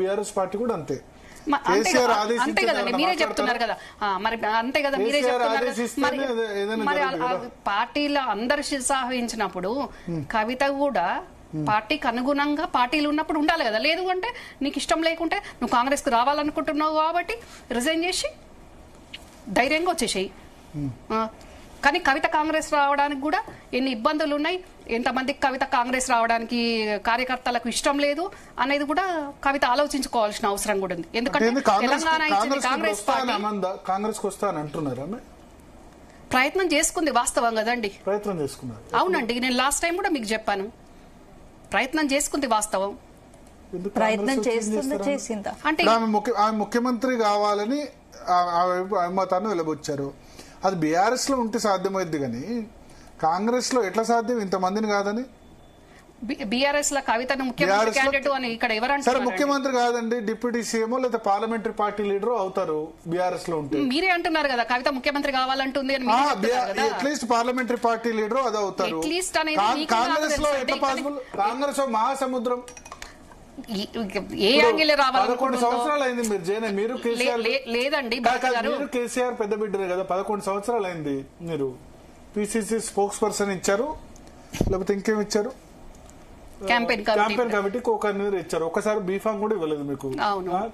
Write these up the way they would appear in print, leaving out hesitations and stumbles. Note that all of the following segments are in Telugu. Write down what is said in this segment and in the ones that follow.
బీఆర్ఎస్ పార్టీ కూడా అంతే. అంతే కదండి, మీరే చెప్తున్నారు కదా, మరి అంతే కదా, మీరే చెప్తున్నారు. మరి పార్టీలో అందరు ఉత్సాహించినప్పుడు కవిత కూడా పార్టీకి అనుగుణంగా పార్టీలు ఉన్నప్పుడు ఉండాలి కదా. లేదు అంటే నీకు ఇష్టం లేకుంటే నువ్వు కాంగ్రెస్ కు రావాలనుకుంటున్నావు కాబట్టి రిజైన్ చేసి ధైర్యంగా వచ్చేసేయి. కానీ కవిత కాంగ్రెస్ రావడానికి కూడా ఎన్ని ఇబ్బందులు ఉన్నాయి, ఎంతమందికి కవిత కాంగ్రెస్ రావడానికి కార్యకర్తలకు ఇష్టం లేదు అనేది కూడా కవిత ఆలోచించుకోవాల్సిన అవసరం కూడా ఉంది. ఎందుకంటే తెలంగాణ కాంగ్రెస్ ప్రయత్నం చేసుకుంది, వాస్తవం కదండి. ప్రయత్నం చేసుకున్నారు. అవునండి, నేను లాస్ట్ టైం కూడా మీకు చెప్పాను, ప్రయత్నం చేసుకుంది వాస్తవం. ప్రయత్నం చేసిందా అంటే ఆమె ముఖ్యమంత్రి కావాలని మతాన్ని వెలబొచ్చారు. అది బీఆర్ఎస్ లో ఉంటే సాధ్యమైంది, కానీ కాంగ్రెస్ లో ఎట్లా సాధ్యం ఇంతమందిని కాదని? బీఆర్ఎస్ లో కవితను ముఖ్యమంత్రి క్యాండిడేట్ అని ఇక్కడ ఎవరంటారు? సరే ముఖ్యమంత్రి కాదండి, డిప్యూటీ సీఎం లేదా పార్లమెంటరీ పార్టీ లీడర్ అవుతారు బీఆర్ఎస్ లో ఉంటే. మీరే అంటున్నారు కదా కవిత ముఖ్యమంత్రి కావాలంటుంది అని. అట్లీస్ట్ పార్లమెంటరీ పార్టీ లీడర్ అది అవుతారు. కాంగ్రెస్ లో ఎట్లా పాసిబుల్? కాంగ్రెస్ మహాసముద్రం, ఏ యాంగిల్ రావాలి? 11 సంవత్సరాలు అయింది మీరు జైన్, మీరు కేసీఆర్ లేదండి, మీరు కేసీఆర్ పెద్ద బిడ్డరే కదా. 11 సంవత్సరాలు అయింది. మీరు పిసిసి స్పోక్స్ పర్సన్ ఇచ్చారు, లేకపోతే ఇంకేం ఇచ్చారు? క్యాంపెయిన్ కమిటీకి ఒక నీరు ఇచ్చారు. ఒకసారి బీఫామ్ కూడా ఇవ్వలేదు మీకు.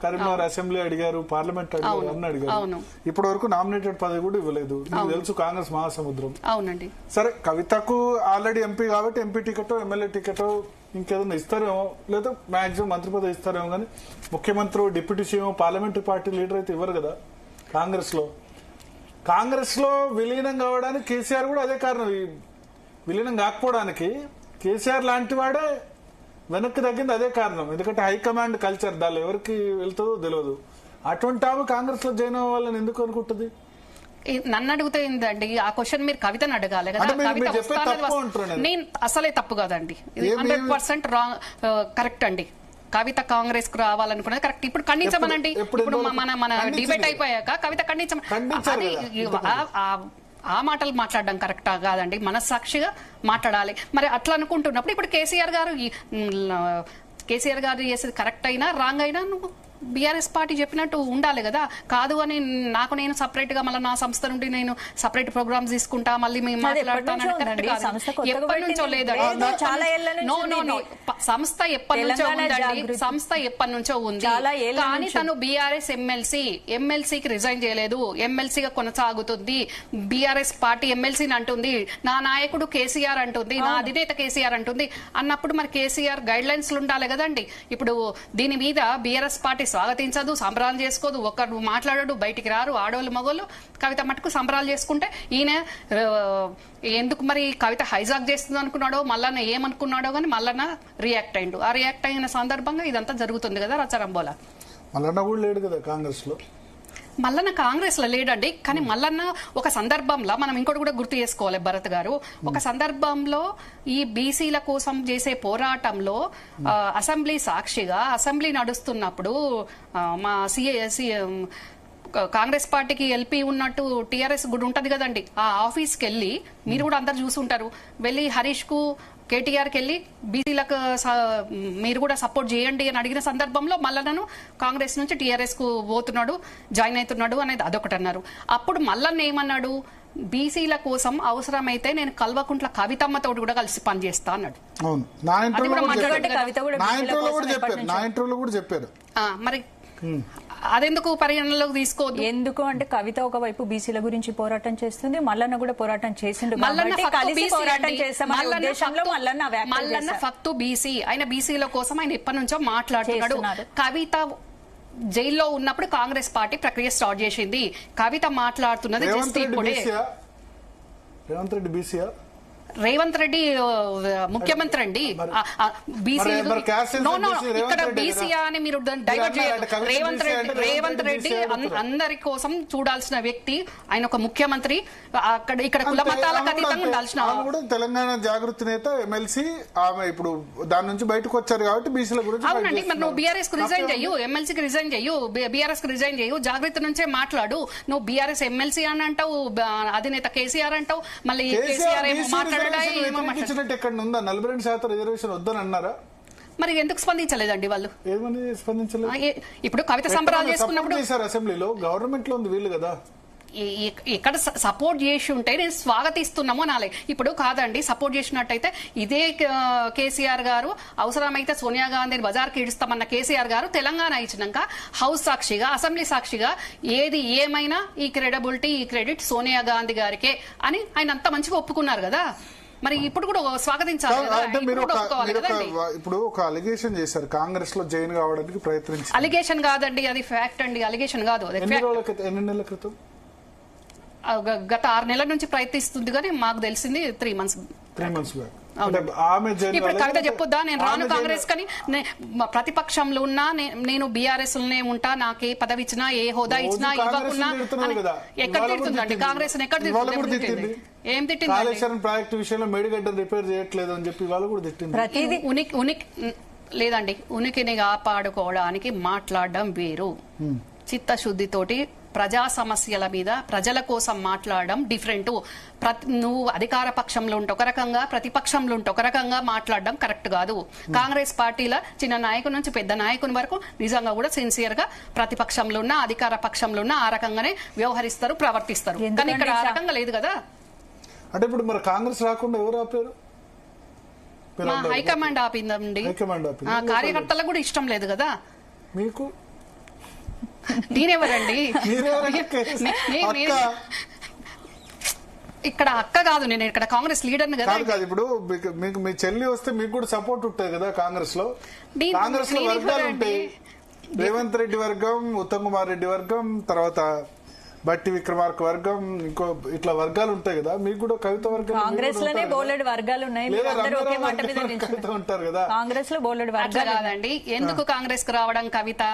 కరీంనగర్ అసెంబ్లీ అడిగారు, పార్లమెంట్ అడిగారు, అన్ని అడిగారు. ఇప్పటి వరకు నామినేటెడ్ పదవి కూడా ఇవ్వలేదు. మీకు తెలుసు కాంగ్రెస్ మహాసముద్రం. అవునండి. సరే కవితకు ఆల్రెడీ ఎంపీ కాబట్టి ఎంపీ టికెట్, ఎమ్మెల్యే టికెట్ ఇంకేదన్నా ఇస్తారేమో, లేదా మాక్సిమం మంత్రి పదవి ఇస్తారేమో, కానీ ముఖ్యమంత్రి, deputy CM, parliamentary party leader అయితే ఇవ్వరు కదా కాంగ్రెస్ లో. కాంగ్రెస్ లో విలీనం కావడానికి కేసీఆర్ కూడా అదే కారణం. విలీనం కాకపోవడానికి కేసీఆర్ లాంటి వాడే వెనక్కి తగ్గింది అదే కారణం. ఎందుకంటే హైకమాండ్ కల్చర్ దాని ఎవరికి వెళ్తుందో తెలియదు. అటువంటి ఆమె కాంగ్రెస్ లో జాయిన్ అవ్వాలని ఎందుకు అనుకుంటుంది? నన్ను అడిగితే ఏంటండి ఆ క్వశ్చన్ మీరు కవితను అడగాలి కదా. నేను అసలే తప్పు కాదండి, 100% రాంగ్, కరెక్ట్ అండి. కవిత కాంగ్రెస్ కు రావాలనుకున్నది కరెక్ట్. ఇప్పుడు ఖండించమనండి. ఇప్పుడు మన డిబేట్ అయిపోయాక కవిత ఖండించమని ఆ మాటలు మాట్లాడడం కరెక్టా కాదండి, మనస్సాక్షిగా మాట్లాడాలి. మరి అట్లా అనుకుంటున్నప్పుడు ఇప్పుడు కేసీఆర్ గారు చేసేది కరెక్ట్ అయినా రాంగ్ అయినా నువ్వు బీఆర్ఎస్ పార్టీ చెప్పినట్టు ఉండాలి కదా. కాదు అని నేను సపరేట్ గా మళ్ళీ నా సంస్థ నుండి నేను సపరేట్ ప్రోగ్రామ్స్ తీసుకుంటా, మళ్ళీ మేము మాట్లాడతాను. ఎప్పటి నుంచో లేదండి, సంస్థ ఎప్పటి నుంచో ఉందండి, సంస్థ ఎప్పటి నుంచో ఉంది. కానీ తను బీఆర్ఎస్ ఎమ్మెల్సీకి రిజైన్ చేయలేదు, ఎమ్మెల్సీగా కొనసాగుతుంది. బీఆర్ఎస్ పార్టీ ఎమ్మెల్సీని అంటుంది, నా నాయకుడు కేసీఆర్ అంటుంది, నా అధినేత కేసీఆర్ అంటుంది అన్నప్పుడు మరి కేసీఆర్ గైడ్ లైన్స్ ఉండాలి కదండి. ఇప్పుడు దీని మీద బీఆర్ఎస్ పార్టీ స్వాగతించదు, సంబరాలు చేసుకోదు, ఒకరు మాట్లాడడు, బయటికి రారు, ఆడవాళ్ళు మగోళ్ళు. కవిత మట్టుకు సంబరాలు చేసుకుంటే ఈయన ఎందుకు మరి కవిత హైజాక్ చేస్తుంది అనుకున్నాడో, మల్లన్న ఏమనుకున్నాడో కానీ మల్లన్న రియాక్ట్ అయ్యిండు. ఆ రియాక్ట్ అయిన సందర్భంగా ఇదంతా జరుగుతుంది కదా రచరంబోలా. మల్లన్న కూడా లేడు కదా కాంగ్రెస్ లో. మల్లన్న కాంగ్రెస్ లో లేడండి, కానీ మల్లన్న ఒక సందర్భంలో మనం ఇంకోటి కూడా గుర్తు చేసుకోవాలి భరత్ గారు. ఒక సందర్భంలో ఈ బీసీల కోసం చేసే పోరాటంలో అసెంబ్లీ సాక్షిగా అసెంబ్లీ నడుస్తున్నప్పుడు మా కాంగ్రెస్ పార్టీకి ఎల్పీ ఉన్నట్టు టీఆర్ఎస్ కూడా ఉంటది కదండి, ఆ ఆఫీస్కి వెళ్ళి మీరు కూడా అందరు చూసుంటారు, వెళ్ళి హరీష్ కు కేటీఆర్కి వెళ్ళి బీసీలకు మీరు కూడా సపోర్ట్ చేయండి అని అడిగిన సందర్భంలో మల్లన్నను కాంగ్రెస్ నుంచి టీఆర్ఎస్ కు పోతున్నాడు, జాయిన్ అవుతున్నాడు అనేది అదొకటి అన్నారు. అప్పుడు మల్లన్న ఏమన్నాడు, బీసీల కోసం అవసరమైతే నేను కల్వకుంట్ల కవితమ్మతో కూడా కలిసి పనిచేస్తా అన్నాడు. మరి అదెందుకు పరిగణనలోకి తీసుకోవద్దు? ఎందుకు అంటే కవిత ఒకవైపు బీసీల గురించి పోరాటం చేస్తుంది, మల్లన్న కూడా పోరాటం చేసిండు. మల్లన్న ఫక్తు బీసీ, ఆయన బీసీల కోసం ఆయన ఎప్పటి నుంచో మాట్లాడుతున్నాడు. కవిత జైల్లో ఉన్నప్పుడు కాంగ్రెస్ పార్టీ ప్రక్రియ స్టార్ట్ చేసింది. కవిత మాట్లాడుతున్నది రేవంత్ రెడ్డి ముఖ్యమంత్రి అండి. ఇక్కడ బీసీఆ అని మీరు డైవర్ట్ చేయాలి. రేవంత్ రెడ్డి అందరి కోసం చూడాల్సిన వ్యక్తి, ఆయన ఒక ముఖ్యమంత్రి. ఇక్కడ కుల మతాలకు అతీతంగా ఉండాల్సిన తెలంగాణ జాగృతి నేత, ఎమ్మెల్సీ. ఆమె ఇప్పుడు దాని నుంచి బయటకు వచ్చారు కాబట్టి బీసీల గురించి. అవునండి, మరి నువ్వు బీఆర్ఎస్ కు రిజైన్ చెయ్యు, ఎమ్మెల్సీకి రిజైన్ చెయ్యు, బీఆర్ఎస్ కు రిజైన్ చెయ్యు, జాగృతి నుంచే మాట్లాడు. నువ్వు బీఆర్ఎస్ ఎమ్మెల్సీ అని అంటావు, అధినేత కేసీఆర్ అంటావు, మళ్ళీ కేసీఆర్ ఏమో మాట్లాడు. ఎక్కడ ఉందా 42% రిజర్వేషన్ వద్దని అన్నారా? మరి ఎందుకు స్పందించలేదండి వాళ్ళు? ఏమని స్పందించలేదు? ఇప్పుడు కవిత సంబరాలు చేసుకున్నప్పుడు అసెంబ్లీలో గవర్నమెంట్ లో ఉంది వీళ్ళు కదా, ఇక్కడ సపోర్ట్ చేసి ఉంటే నేను స్వాగతిస్తున్నాము అనాలి. ఇప్పుడు కాదండి, సపోర్ట్ చేసినట్టయితే ఇదే కేసీఆర్ గారు అవసరమైతే సోనియా గాంధీని బజార్కి ఇడుస్తామన్న కేసీఆర్ గారు తెలంగాణ ఇచ్చినాక హౌస్ సాక్షిగా, అసెంబ్లీ సాక్షిగా ఏది ఏమైనా ఈ క్రెడిబిలిటీ, ఈ క్రెడిట్ సోనియా గాంధీ గారికే అని ఆయన అంత మంచిగా ఒప్పుకున్నారు కదా. మరి ఇప్పుడు కూడా స్వాగతించాలి కదా, ఇప్పుడు కూడా ఒప్పుకోవాలి కదండి. ఇప్పుడు ఒక అలిగేషన్ చేశారు, కాంగ్రెస్ లో జాయిన్ కావడానికి ప్రయత్నించారు. అలిగేషన్ కాదండి, అది ఫ్యాక్ట్ అండి, అలిగేషన్ కాదు. ఎన్ని నెలల క్రితం? గత 6 నెలల నుంచి ప్రయత్నిస్తుంది కానీ మాకు తెలిసింది 3 months. ఇప్పుడు కవిత చెప్పొద్దా నేను రాను కాంగ్రెస్ కని, ప్రతిపక్షంలో ఉన్నా నేను బీఆర్ఎస్ లోనే ఉంటా, నాకే పదవి ఇచ్చినా ఏ హోదా ఇచ్చినా ఇవ్వకున్నా. ఎక్కడ తిడుతుందండి కాంగ్రెస్? ఎక్కడ తిడుతుంది? ఏం తిట్టింది? కాళేశ్వరం ప్రాజెక్టు విషయంలో మేడిగడ్డ రిపేర్ చేయట్లేదు అని చెప్పి వాళ్ళు కూడా తిట్టింది. ఉనికి లేదండి, ఉనికిని కాపాడుకోవడానికి మాట్లాడడం వేరు. చిత్తశుద్ధితోటి ప్రజా సమస్యల మీద ప్రజల కోసం మాట్లాడడం డిఫరెంట్. నువ్వు అధికార పక్షంలో ఉంటే ఒక రకంగా, ప్రతిపక్షంలో ఉంటే ఒక రకంగా మాట్లాడడం కరెక్ట్ కాదు. కాంగ్రెస్ పార్టీల చిన్న నాయకుడి నుంచి పెద్ద నాయకుని వరకు నిజంగా కూడా సిన్సియర్ గా ప్రతిపక్షంలో ఉన్న, అధికార పక్షంలో ఉన్న ఆ రకంగానే వ్యవహరిస్తారు, ప్రవర్తిస్తారు. కానీ ఇక్కడ ఆ రకంగా లేదు కదా. అంటే ఇప్పుడు మరి కాంగ్రెస్ రాకుండా ఎవరు ఆపారు? హైకమాండ్ ఆపిందండి. కార్యకర్తలకు కూడా ఇష్టం లేదు కదా. మీకు నేనెవరండి? ఇక్కడ అక్క కాదు, నేను ఇక్కడ కాంగ్రెస్ లీడర్ కదా. ఇప్పుడు మీకు మీ చెల్లి వస్తే మీకు కూడా సపోర్ట్ ఉంటుంది కదా కాంగ్రెస్ లో. కాంగ్రెస్ లో వర్గాలు ఉంటాయి, రేవంత్ రెడ్డి వర్గం, ఉత్తమ్ కుమార్ రెడ్డి వర్గం, తర్వాత బట్టి విక్రమార్క వర్గం, ఇంకో ఇట్లా వర్గాలు ఉంటాయి కదా. మీకు కూడా కవిత వర్గం, కాంగ్రెస్ లోనే బోలెడు వర్గాలు ఉన్నాయి, కవిత ఉంటారు కదా. కాంగ్రెస్ లో బోలెడు వర్గాలు కాదండి. ఎందుకు కాంగ్రెస్ కు రావడం? కవిత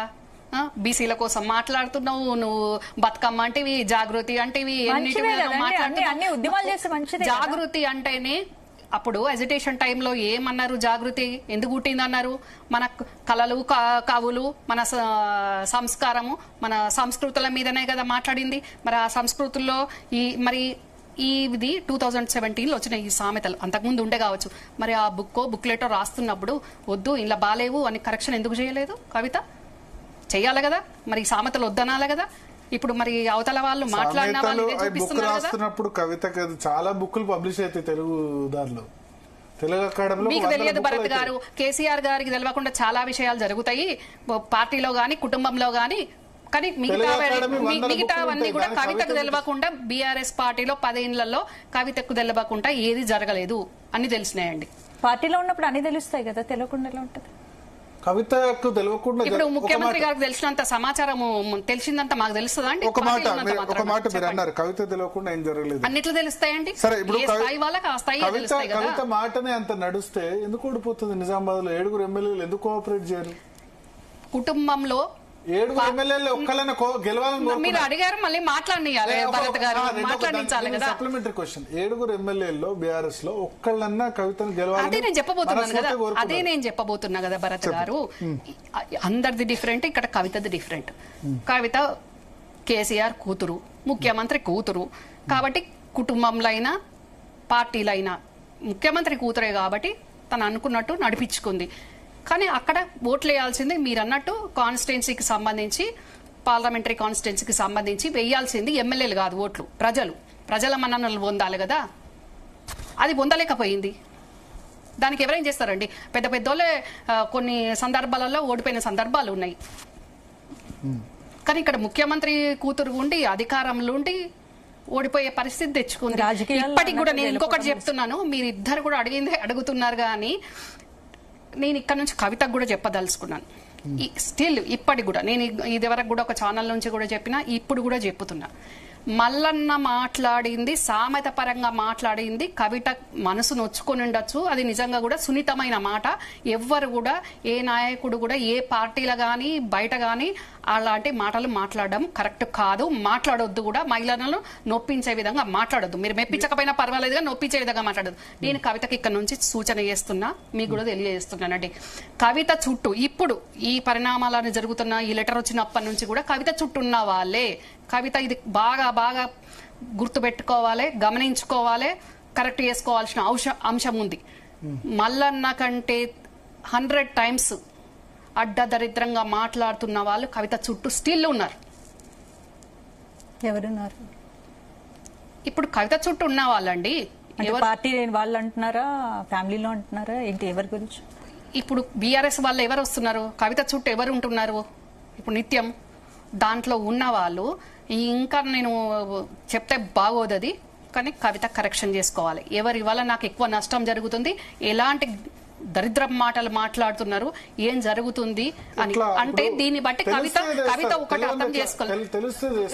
బీసీల కోసం మాట్లాడుతున్నావు, నువ్వు బతుకమ్మ అంటేవి, జాగృతి అంటేవి, జాగృతి అంటేనే అప్పుడు ఎజిటేషన్ టైంలో ఏమన్నారు? జాగృతి ఎందుకు పుట్టిందన్నారు? మన కళలు, కవులు, మన సంస్కారము, మన సంస్కృతుల మీదనే కదా మాట్లాడింది. మరి ఆ సంస్కృతుల్లో ఇది 2017లో వచ్చిన ఈ సామెతలు అంతకుముందు ఉండే కావచ్చు. మరి ఆ బుక్లెటో రాస్తున్నప్పుడు వద్దు ఇలా బాలేవు అని కరెక్షన్ ఎందుకు చేయలేదు కవిత? చెయ్యాలి కదా, మరి సామెతలు వద్దనాలి కదా. ఇప్పుడు మరి అవతల వాళ్ళు మాట్లాడిన రాస్తున్నప్పుడు కవిత చాలా బుక్కులు పబ్లిష్ అవుతాయి తెలుగు దారిలో, తెలుగు అకాడమీలో. మీకు తెలియదు భరత్ గారు, కేసీఆర్ గారికి తెలియకుండా చాలా విషయాలు జరుగుతాయి పార్టీలో గాని, కుటుంబంలో గాని. కానీ మిగతావన్నీ కూడా కవితకు తెలియకుండా బీఆర్ఎస్ పార్టీలో 10 ఏళ్లలో కవితకు తెలియకుండా ఏది జరగలేదు అని తెలిసినాయండి. పార్టీలో ఉన్నప్పుడు అన్ని తెలుస్తాయి కదా, తెలియకుండా ఉంటది. కవితకు తెలియకుండా ఇప్పుడు ముఖ్యమంత్రి గారికి తెలిసినంత సమాచారం తెలిసిందంత మాకు తెలుస్తుందా అండి? ఒక మాట మీరు అన్నారు, కవిత తెలియకుండా ఏం జరగలేదు, అన్నిట్లు తెలుస్తాయండి. సరే, ఇప్పుడు కవిత మాటనే అంత నడుస్తే ఎందుకు ఓడిపోతుంది? నిజామాబాద్ లో 7 ఎమ్మెల్యేలు ఎందుకు కోఆపరేట్ చేయరు? కుటుంబంలో 7 ఎమ్మెల్యేలు ఒక్కళ్ళైనా గెలవాలని మీరు అడిగారు, మళ్ళీ మాట్లాడియాలి భరత్ గారు, మాట్లాడించాలి కదా. సప్లిమెంటరీ క్వశ్చన్, 7 ఎమ్మెల్యేల్లో బీఆర్ఎస్ లో ఒక్కళ్ళన్నా కవితను గెలవాలి. అదే నేను చెప్పబోతున్నా కదా భరత్ గారు. అందరిది డిఫరెంట్, ఇక్కడ కవితది డిఫరెంట్. కవిత కేసీఆర్ కూతురు, ముఖ్యమంత్రి కూతురు కాబట్టి కుటుంబంలో అయినా పార్టీలో అయినా ముఖ్యమంత్రి కూతురే కాబట్టి తను అనుకున్నట్టు నడిపించుకుంది. కానీ అక్కడ ఓట్లు వేయాల్సింది మీరు అన్నట్టు కాన్స్టిట్యున్సీకి సంబంధించి, పార్లమెంటరీ కాన్స్టిట్యున్సీకి సంబంధించి వేయాల్సింది ఎమ్మెల్యేలు కాదు, ఓట్లు ప్రజల మన్ననలు పొందాలి కదా. అది పొందలేకపోయింది. దానికి ఎవరేం చేస్తారండి? పెద్ద పెద్దోళ్ళే కొన్ని సందర్భాలలో ఓడిపోయిన సందర్భాలు ఉన్నాయి. కానీ ఇక్కడ ముఖ్యమంత్రి కూతురు ఉండి, అధికారంలో ఉండి ఓడిపోయే పరిస్థితి తెచ్చుకుంది. ఇప్పటికి కూడా నేను ఇంకొకటి చెప్తున్నాను, మీరిద్దరు కూడా అడుగుతున్నారు కానీ నేను ఇక్కడ నుంచి కవితకు కూడా చెప్పదలుచుకున్నాను. స్టిల్ ఇప్పటికి కూడా నేను ఇది వరకు కూడా ఒక ఛానల్ నుంచి కూడా చెప్పినా, ఇప్పుడు కూడా చెప్పుతున్నా. మల్లన్న మాట్లాడింది, సామెత పరంగా మాట్లాడింది, కవిత మనసు నొచ్చుకొని ఉండొచ్చు. అది నిజంగా కూడా సున్నితమైన మాట. ఎవ్వరు కూడా, ఏ నాయకుడు కూడా, ఏ పార్టీలో కానీ బయట కానీ అలాంటి మాటలు మాట్లాడడం కరెక్ట్ కాదు. మాట్లాడొద్దు కూడా. మహిళలను నొప్పించే విధంగా మాట్లాడొద్దు. మీరు మెప్పించకపోయినా పర్వాలేదుగా నొప్పించే విధంగా మాట్లాడదు. నేను కవితకి ఇక్కడ నుంచి సూచన చేస్తున్నా, మీకు కూడా తెలియజేస్తున్నానండి. కవిత చుట్టూ ఇప్పుడు ఈ పరిణామాలను జరుగుతున్న, ఈ లెటర్ వచ్చినప్పటి నుంచి కూడా కవిత చుట్టూ ఉన్న వాళ్ళే. కవిత ఇది బాగా బాగా గుర్తుపెట్టుకోవాలి, గమనించుకోవాలి, కరెక్ట్ చేసుకోవాల్సిన అంశం ఉంది. మల్లన్న కంటే 100 times అడ్డదరిద్రంగా మాట్లాడుతున్న వాళ్ళు కవిత చుట్టూ స్టిల్ ఉన్నారు. ఎవరున్నారు ఇప్పుడు కవిత చుట్టూ ఉన్న వాళ్ళండి? పార్టీ వాళ్ళు అంటున్నారా, ఫ్యామిలీలో అంటున్నారా ఏంటి, ఎవరి గురించి? ఇప్పుడు బీఆర్ఎస్ వాళ్ళు ఎవరు వస్తున్నారు, కవిత చుట్టూ ఎవరు ఉంటున్నారు ఇప్పుడు నిత్యం? దాంట్లో ఉన్న వాళ్ళు ఇంకా నేను చెప్తే బాగోదు అది, కానీ కవిత కరెక్షన్ చేసుకోవాలి. ఎవరి వల్ల నాకు ఎక్కువ నష్టం జరుగుతుంది, ఎలాంటి దరిద్ర మాటలు మాట్లాడుతున్నారు, ఏం జరుగుతుంది అని అంటే దీన్ని బట్టి కవిత ఒకటి అర్థం చేసుకోవాలి.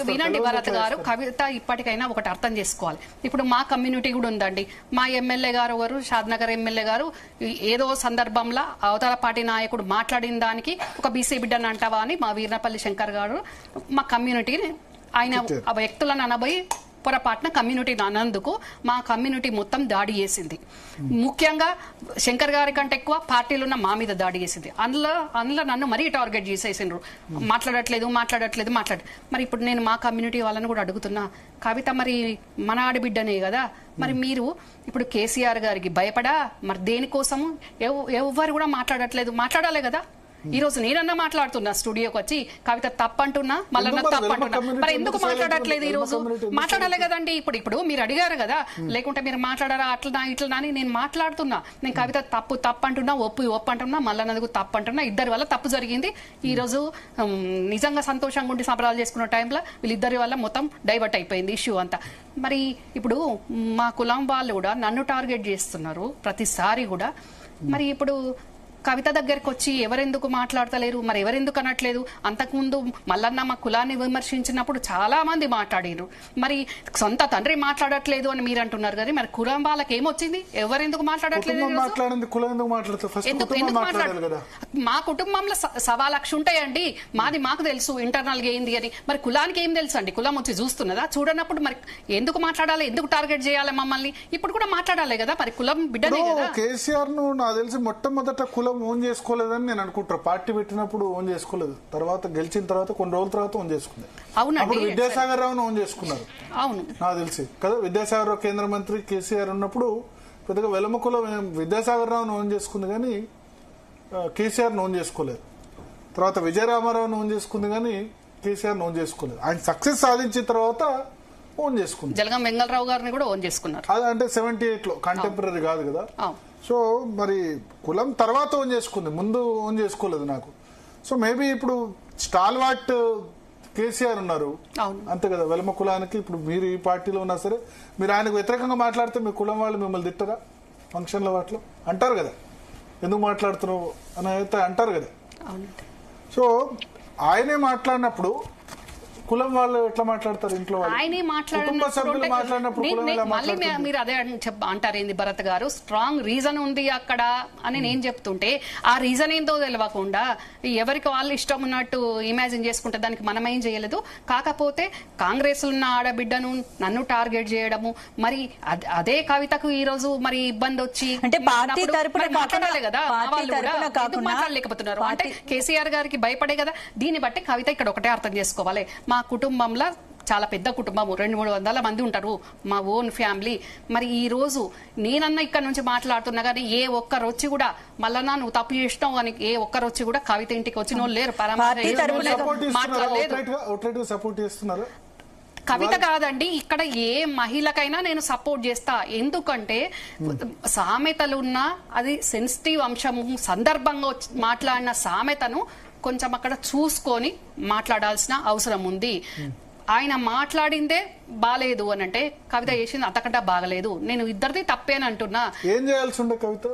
వినండి భరత్ గారు, కవిత ఇప్పటికైనా ఒకటి అర్థం చేసుకోవాలి. ఇప్పుడు మా కమ్యూనిటీ కూడా ఉందండి. మా ఎమ్మెల్యే గారు షాద్నగర్ ఎమ్మెల్యే గారు ఏదో సందర్భంలో అవతల పార్టీ నాయకుడు మాట్లాడిన దానికి ఒక బీసీ బిడ్డని అంటావా అని మా వీర్నపల్లి శంకర్ గారు మా కమ్యూనిటీని ఆయన ఆ వ్యక్తులను అనబోయి పొరపాటున కమ్యూనిటీ అన్నందుకు మా కమ్యూనిటీ మొత్తం దాడి చేసింది. ముఖ్యంగా శంకర్ గారి కంటే ఎక్కువ పార్టీలు ఉన్న మా మీద దాడి చేసింది. అందులో నన్ను మరీ టార్గెట్ చేసేసిండ్రు, మాట్లాడట్లేదు. మరి ఇప్పుడు నేను మా కమ్యూనిటీ వాళ్ళని కూడా అడుగుతున్నా, కవిత మరి మన ఆడబిడ్డనే కదా, మరి మీరు ఇప్పుడు కేసీఆర్ గారికి భయపడా మరి దేనికోసము ఎవరు కూడా మాట్లాడాలి కదా. ఈ రోజు నేనన్నా మాట్లాడుతున్నా స్టూడియోకి వచ్చి, కవిత తప్పంటున్నా మళ్ళీ తప్పంటున్నా, మరి ఎందుకు మాట్లాడట్లేదు? ఈ రోజు మాట్లాడాలి కదండి. ఇప్పుడు మీరు అడిగారు కదా, లేకుంటే మీరు మాట్లాడారా ఇట్లా అని నేను మాట్లాడుతున్నా. నేను కవిత తప్పంటున్నా, ఒప్పు అంటున్నా, మళ్ళీ నదుకు తప్పంటున్నా. ఇద్దరి వల్ల తప్పు జరిగింది. ఈ రోజు నిజంగా సంతోషంగా ఉండి సంబరాలు చేసుకున్న టైంలో వీళ్ళిద్దరి వల్ల మొత్తం డైవర్ట్ అయిపోయింది ఇష్యూ అంతా. మరి ఇప్పుడు మా కులం వాళ్ళు కూడా నన్ను టార్గెట్ చేస్తున్నారు ప్రతిసారి కూడా. మరి ఇప్పుడు కవిత దగ్గరికి వచ్చి ఎవరెందుకు మాట్లాడతలేరు, మరి ఎవరెందుకు అనట్లేదు? అంతకుముందు మల్లన్న మా కులాన్ని విమర్శించినప్పుడు చాలా మంది మాట్లాడారు. మరి సొంత తండ్రి మాట్లాడట్లేదు అని మీరు అంటున్నారు కదా, మరి కులం వాళ్ళకి ఏమొచ్చింది? ఎవరెందుకు మాట్లాడట్లేదు? ఎందుకు మాట్లాడారు? మా కుటుంబంలో 1,00,000 ఉంటాయండి. మాకు తెలుసు ఇంటర్నల్ గా ఏంది అని. మరి కులానికి ఏం తెలుసు అండి? కులం వచ్చి చూస్తున్నదా? చూడనప్పుడు మరి ఎందుకు మాట్లాడాలి? ఎందుకు టార్గెట్ చేయాలి మమ్మల్ని? ఇప్పుడు కూడా మాట్లాడాలి కదా, మరి కులం బిడ్డనే కదా. కేసీఆర్ ను నాకు తెలిసి మొట్టమొదట కులం ఓన్ చేసుకోలేదని నేను అనుకుంటాను. పార్టీ పెట్టినప్పుడు ఓన్ చేసుకోలేదు, తర్వాత గెలిచిన తర్వాత కొన్ని రోజుల తర్వాత ఓన్ చేసుకుంది. అవునండి, విద్యాసాగర్ రావును ఓన్ చేసుకున్నారు. అవును, నాకు తెలిసి కదా. విద్యాసాగర్ రావు కేంద్ర మంత్రి, కేసీఆర్ ఉన్నప్పుడు పెద్దగా వెలమ కులం విద్యాసాగర్ రావును ఓన్ చేసుకుంది కానీ కేసీఆర్ ఓన్ చేసుకోలేదు. తర్వాత విజయరామారావును ఓన్ చేసుకుంది కానీ కేసీఆర్ ఓన్ చేసుకోలేదు. ఆయన సక్సెస్ సాధించిన తర్వాత ఓన్ చేసుకుంది. జలగం వెంగళరావు గారిని కూడా ఓన్ చేసుకున్నారు. అదంటే 78 లో, కంటెంపరీ కాదు కదా. సో మరి కులం తర్వాత ఓన్ చేసుకుంది, ముందు ఓన్ చేసుకోలేదు నాకు. సో మేబీ ఇప్పుడు స్టాల్వాట్ కేసీఆర్ ఉన్నారు అంతే కదా వెలమ కులానికి. ఇప్పుడు మీరు ఈ పార్టీలో ఉన్నా సరే మీరు ఆయనకు వ్యతిరేకంగా మాట్లాడితే మీ కులం వాళ్ళు మిమ్మల్ని తిట్టరా? ఫంక్షన్ల వాటిలో అంటారు కదా, ఎందుకు మాట్లాడుతున్నావు అని అయితే అంటారు కదా. సో ఆయనే మాట్లాడినప్పుడు కులం వాళ్ళు ఎట్లా మాట్లాడతారు? ఇంట్లో ఆయనే మాట్లాడినప్పుడు మళ్ళీ మీరు అదే అంటారు ఏంది భరత్ గారు, స్ట్రాంగ్ రీజన్ ఉంది అక్కడ అని నేను చెప్తుంటే ఆ రీజన్ ఏందో తెలియకుండా ఎవరికి వాళ్ళు ఇష్టం ఉన్నట్టు ఇమాజిన్ చేసుకుంటే దానికి మనమేం చేయలేదు. కాకపోతే కాంగ్రెస్ ఉన్న ఆడబిడ్డను నన్ను టార్గెట్ చేయడము, మరి అదే కవితకు ఈ రోజు మరి ఇబ్బంది వచ్చి అంటే పార్టీ తరపున మాట్లాడాలి కదా, మాట్లాడలేకపోతున్నారు అంటే కేసీఆర్ గారికి భయపడే కదా. దీన్ని బట్టి కవిత ఇక్కడ ఒకటే అర్థం చేసుకోవాలి, మా కుటుంబంలో చాలా పెద్ద కుటుంబం, 200-300 మంది ఉంటారు, మా ఓన్ ఫ్యామిలీ. మరి ఈ రోజు నేనన్నా ఇక్కడ నుంచి మాట్లాడుతున్నా కానీ ఏ ఒక్కరు వచ్చి కూడా మళ్ళా నువ్వు తప్పు చేసినావు అని ఏ ఒక్కరు వచ్చి కూడా కవిత ఇంటికి వచ్చిన వాళ్ళు లేరు. మాట్లాడలేదు. కవిత కాదండి, ఇక్కడ ఏ మహిళకైనా నేను సపోర్ట్ చేస్తా. ఎందుకంటే సామెతలున్నా అది సెన్సిటివ్ అంశము, సందర్భంగా మాట్లాడిన సామెతను కొంచెం అక్కడ చూసుకొని మాట్లాడాల్సిన అవసరం ఉంది. ఆయన మాట్లాడిందే బాలేదు అని అంటే కవిత చేసింది అంతకంటే బాగలేదు. నేను ఇద్దరిది తప్పేనంటున్నా. ఏం చేయాల్సి ఉండే కవిత?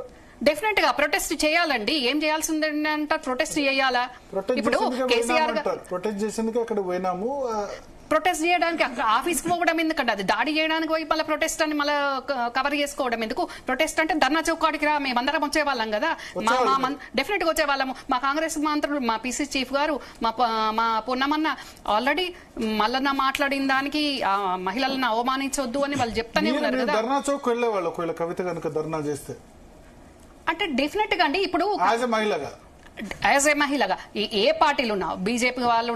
డెఫినెట్ గా ప్రొటెస్ట్ చేయాలండి. ఏం చేయాల్సి ఉందంటే ప్రొటెస్ట్ చేయాలా? ఇప్పుడు కేసీఆర్ ప్రొటెస్ట్ చేసేందుకు అక్కడ పోయినాము. ప్రొటెస్ట్ చేయడానికి ఆఫీస్ కి పోవడం ఎందుకంటే అది దాడి చేయడానికి పోయి మళ్ళీ ప్రొటెస్ట్ అని మళ్ళీ కవర్ చేసుకోవడం ఎందుకు? ప్రొటెస్ట్ అంటే ధర్నా చౌకాడికి రా, మేమందరం వచ్చేవాళ్ళం కదా, డెఫినెట్ గా వచ్చేవాళ్ళము. మా కాంగ్రెస్ మంత్రులు, మా పీసీ చీఫ్ గారు, మా పొన్నమన్న ఆల్రెడీ మల్లన్న మాట్లాడిన దానికి మహిళలను అవమానించొద్దు అని వాళ్ళు చెప్తానే ఉన్నారు కదా. ధర్నా చౌక్ వెళ్ళేవాళ్ళు ఒకవేళ కవిత కనుక ధర్నా చేస్తే అంటే డెఫినెట్ గా అండి. ఇప్పుడు యాజ్ ఏ మహిళగా ఏ పార్టీలు ఉన్నా బీజేపీ వాళ్ళు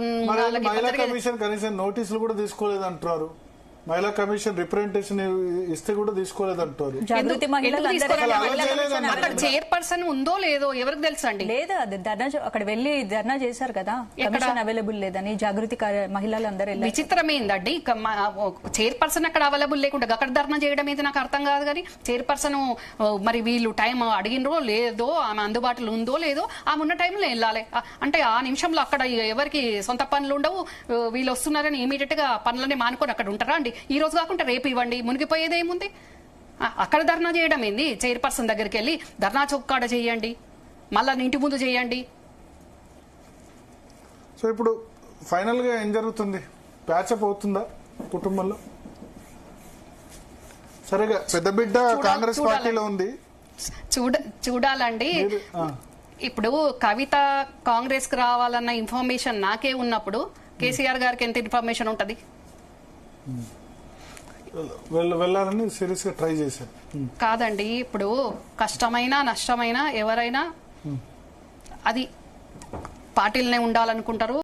కనీసం నోటీసులు కూడా తీసుకోలేదు అంటున్నారు. మహిళా కమిషన్ రిప్రజెంటేషన్ ఇస్తే కూడా తీసుకోలేదంటారు. జాగృతి మహిళలు ఎందుకు అందరూ అసలు అలా చేయలేదండి. అక్కడ చైర్పర్సన్ ఉందో లేదో ఎవరికి తెలుసు అండి? లేదా అది ధర్నా అక్కడ వెళ్ళి ధర్నా చేశారు కదా, కమిషన్ అవైలబుల్ లేదని. జాగృతి మహిళలు అందరూ వెళ్ళారు. విచిత్రం ఏందండి, చైర్పర్సన్ అక్కడ అవైలబుల్ లేకుండా అక్కడ ధర్నా చేయడం అయితే నాకు అర్థం కాదు. కానీ చైర్పర్సన్ మరి వీళ్ళు టైం అడిగినరో లేదో, ఆమె అందుబాటులో ఉందో లేదో, ఆమె ఉన్న టైంలో వెళ్ళాలి. అంటే ఆ నిమిషంలో అక్కడ ఎవరికి సొంత పనులు ఉండవు, వీళ్ళు వస్తున్నారని ఇమీడియట్ గా పనులన్నీ మానుకొని అక్కడ ఉంటారా అండి? ఈ రోజు కాకుండా రేపు ఇవ్వండి, మునిగిపోయేది ఏముంది? అక్కడ ధర్నా చేయడం ఏంది? చైర్పర్సన్ దగ్గరికి వెళ్ళి ధర్నా చౌకాడ చేయండి, మళ్ళా ఇంటి ముందు చేయండి. సో ఇప్పుడు ఫైనల్ గా ఏం జరుగుతుంది? ప్యాచప్ అవుతుందా కుటుంబంలో? సరిగా పెద్ద బిడ్డ కాంగ్రెస్ పార్టీలో ఉంది, చూడాలండి. ఇప్పుడు కవిత కాంగ్రెస్ కి రావాలన్న ఇన్ఫర్మేషన్ నాకే ఉన్నప్పుడు కేసీఆర్ గారికి ఎంత ఇన్ఫర్మేషన్ ఉంటది? వెళ్ళాలని సీరియస్ గా ట్రై చేశారు. కాదండి, ఇప్పుడు కష్టమైనా నష్టమైనా ఎవరైనా అది పార్టీలనే ఉండాలనుకుంటారు.